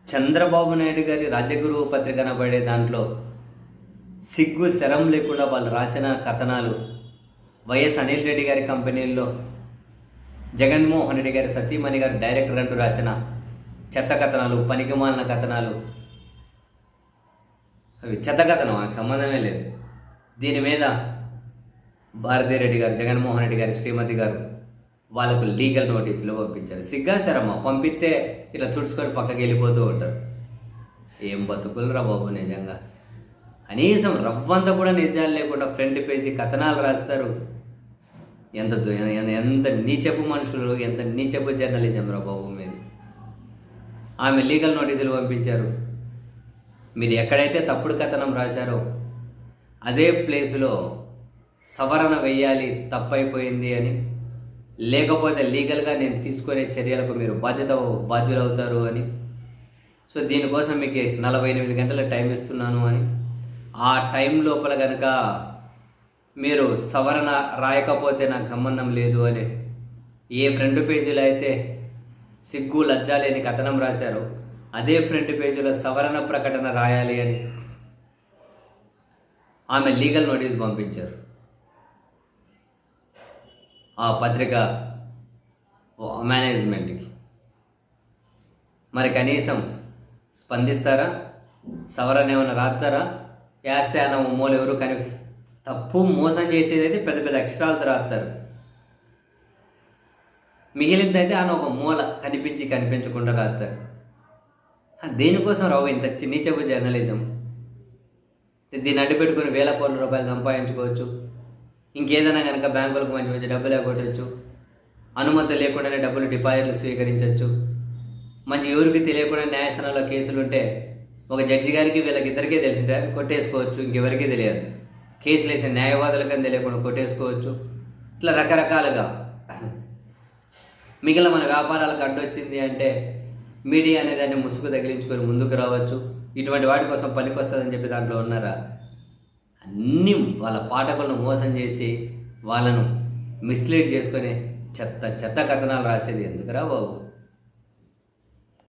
చంద్రబాబు నాయుడు గారి రాజగురువు పత్రిక అనబడే దాంట్లో సిగ్గు శరం లేకుండా వాళ్ళు రాసిన కథనాలు, వైఎస్ అనిల్ రెడ్డి గారి కంపెనీల్లో జగన్మోహన్ రెడ్డి గారి సతీమణి గారు డైరెక్టర్ అంటూ రాసిన చెత్త కథనాలు, పనికిమాలిన కథనాలు, అవి చెత్త కథనం, నాకు సంబంధమే లేదు. దీని మీద భారతీరెడ్డి గారు, జగన్మోహన్ రెడ్డి గారి శ్రీమతి గారు వాళ్ళకు లీగల్ నోటీసులు పంపించారు. సిగ్గా శరమ పంపిస్తే ఇలా తుడుచుకొని పక్కకి వెళ్ళిపోతూ ఉంటారు. ఏం బతుకులు రా బాబు నిజంగా. కనీసం రవ్వంతా కూడా నిజాలు లేకుండా ఫ్రంట్ పేజీ కథనాలు రాస్తారు. ఎంత ఎంత నీచపు మనుషులు, ఎంత నీచపు జర్నలిజం రా బాబు మీది. ఆమె లీగల్ నోటీసులు పంపించారు. మీరు ఎక్కడైతే తప్పుడు కథనం రాశారో అదే ప్లేసులో సవరణ వెయ్యాలి, తప్పైపోయింది అని, లేకపోతే లీగల్గా నేను తీసుకునే చర్యలకు మీరు బాధ్యులవుతారు అని. సో దీనికోసం మీకు 48 గంటల టైం ఇస్తున్నాను అని. ఆ టైం లోపల కనుక మీరు సవరణ రాయకపోతే నాకు సంబంధం లేదు అని ఏ ఫ్రంట్ పేజీలో అయితే సిగ్గు లజ్జా లేని కథనం రాశారో అదే ఫ్రంట్ పేజీలో సవరణ ప్రకటన రాయాలి అని ఆమె లీగల్ నోటీస్ పంపించారు ఆ పత్రిక మేనేజ్మెంట్కి. మరి కనీసం స్పందిస్తారా? సవరణ ఏమైనా రాస్తారా? వేస్తే అన్న మూల ఎవరు తప్పు మోసం చేసేది అయితే పెద్ద పెద్ద అక్షరాలతో రాస్తారు. మిగిలిందైతే ఆయన ఒక మూల కనిపించకుండా రాస్తారు. దేనికోసం రావు ఇంత నీచపు జర్నలిజం? దీన్ని అడ్డుపెట్టుకుని వేల కోట్ల రూపాయలు సంపాదించుకోవచ్చు. ఇంకేదైనా కనుక బ్యాంకులకు మంచి మంచి డబ్బులు ఎగ్గొట్టచ్చు. అనుమతి లేకుండానే డబ్బులు డిపాజిట్లు స్వీకరించవచ్చు. మంచి ఎవరికి తెలియకుండా న్యాయస్థానంలో కేసులు ఉంటే ఒక జడ్జి గారికి వీళ్ళకిద్దరికీ తెలిసింటే కొట్టేసుకోవచ్చు, ఇంకెవరికీ తెలియదు. కేసులు వేసిన న్యాయవాదులకని తెలియకుండా కొట్టేసుకోవచ్చు. ఇట్లా రకరకాలుగా మిగిలిన మన వ్యాపారాలకు అడ్డొచ్చింది అంటే మీడియా అనే దాన్ని ముసుగు తగిలించుకొని ముందుకు రావచ్చు. ఇటువంటి వాటి కోసం పనికొస్తుందని చెప్పి దాంట్లో ఉన్నారా? అన్నీ వాళ్ళ పాఠకులను మోసం చేసి వాళ్ళను మిస్లీడ్ చేసుకొని చెత్త చెత్త కథనాలు రాసేది ఎందుకురా బాబు?